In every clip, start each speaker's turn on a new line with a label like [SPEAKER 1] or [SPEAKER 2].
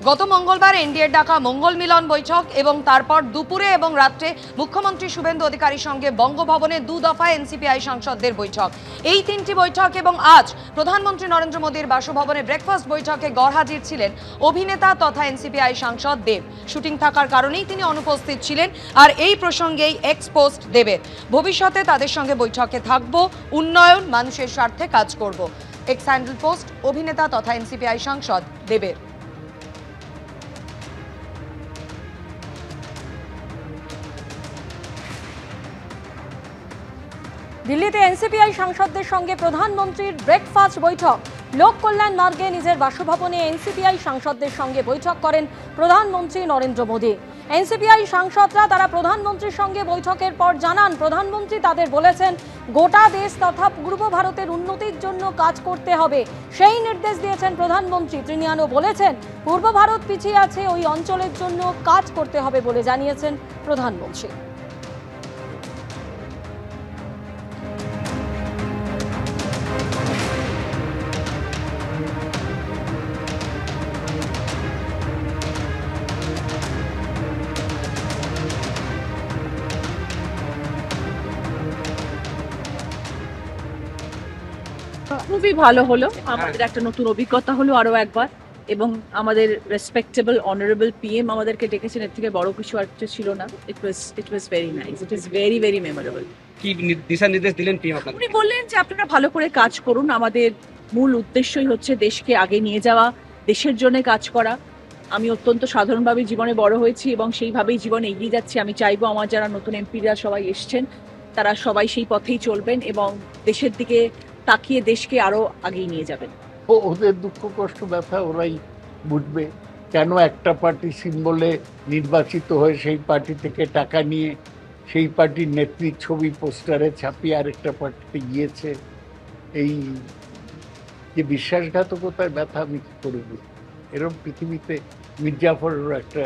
[SPEAKER 1] গত মঙ্গলবার এনডিএর ডাকা মঙ্গল মিলন বৈঠক এবং তারপর দুপুরে এবং রাত্রে মুখ্যমন্ত্রী শুভেন্দু অধিকারীর সঙ্গে বঙ্গভবনে 2 দফা এনসিপিআই সাংসদদের বৈঠক। এই 3টি বৈঠক এবং আজ প্রধানমন্ত্রী নরেন্দ্র মোদীর বাসভবনে ব্রেকফাস্ট বৈঠকে গড়হাজির ছিলেন অভিনেতা তথা এনসিপিআই সাংসদ দেব। শুটিং থাকার কারণেই তিনি অনুপস্থিত ছিলেন। আর এই প্রসঙ্গেই এক্স পোস্ট দেবের, ভবিষ্যতে তাদের সঙ্গে বৈঠকে থাকব, উন্নয়ন, মানুষের স্বার্থে কাজ করব। এক্স হ্যান্ডেল পোস্ট অভিনেতা তথা এনসিপিআই সাংসদ দেবের।
[SPEAKER 2] দিল্লিতে এনসিপিআই সাংসদদের সঙ্গে প্রধানমন্ত্রীর ব্রেকফাস্ট বৈঠক। লোক কল্যাণ মার্গে নিজের বাসভবনে এনসিপিআই সাংসদদের সঙ্গে বৈঠক করেন প্রধানমন্ত্রী নরেন্দ্র মোদী। এনসিপিআই সাংসদরা তারা প্রধানমন্ত্রীর সঙ্গে বৈঠকের পর জানান, প্রধানমন্ত্রী তাদের বলেছেন গোটা দেশ তথা পূর্ব ভারতের উন্নতির জন্য কাজ করতে হবে, সেই নির্দেশ দিয়েছেন প্রধানমন্ত্রী। তিনি আরও বলেছেন পূর্ব ভারত পিছিয়ে আছে, ওই অঞ্চলের জন্য কাজ করতে হবে বলে জানিয়েছেন প্রধানমন্ত্রী।
[SPEAKER 3] খুবই ভালো হলো, আমাদের একটা নতুন অভিজ্ঞতা হলো আরো একবার, এবং আমাদের রেসপেক্টেবল অনারেবল পিএম আমাদেরকে ডেকেছেন, এর থেকে বড় কিছু আর কিছু ছিল না। It was very nice, it is very very memorable.
[SPEAKER 4] কি দিশা নির্দেশ দিলেন পিএম আপনাদের?
[SPEAKER 3] উনি বললেন যে আপনারা ভালো করে কাজ করুন, আমাদের মূল উদ্দেশ্যই হচ্ছে দেশকে আগে নিয়ে যাওয়া, দেশের জন্য কাজ করা। আমি অত্যন্ত সাধারণভাবে জীবনে বড় হয়েছি এবং সেইভাবেই জীবনে এগিয়ে যাচ্ছি। আমি চাইবো আমার যারা নতুন এমপিরা সবাই এসছেন তারা সবাই সেই পথেই চলবেন এবং দেশের দিকে তাকিয়ে দেশকে আরো আগিয়ে নিয়ে যাবেন।
[SPEAKER 5] ওদের দুঃখ কষ্ট ব্যথা ওরাই বুঝবে। কেন একটা পার্টি সিম্বলে নির্বাচিত হয়ে সেই পার্টি থেকে টাকা নিয়ে সেই পার্টির নেত্রীর ছবি পোস্টারে ছাপিয়ে আরেকটা পার্টিতে গিয়েছে, এই যে বিশ্বাসঘাতকতার ব্যথা আমি কি করে বুঝি? এরকম পৃথিবীতে মির্জাফরেরও একটা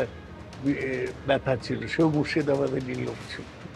[SPEAKER 5] ব্যথা ছিল, সেও মুর্শিদাবাদের লোক ছিল।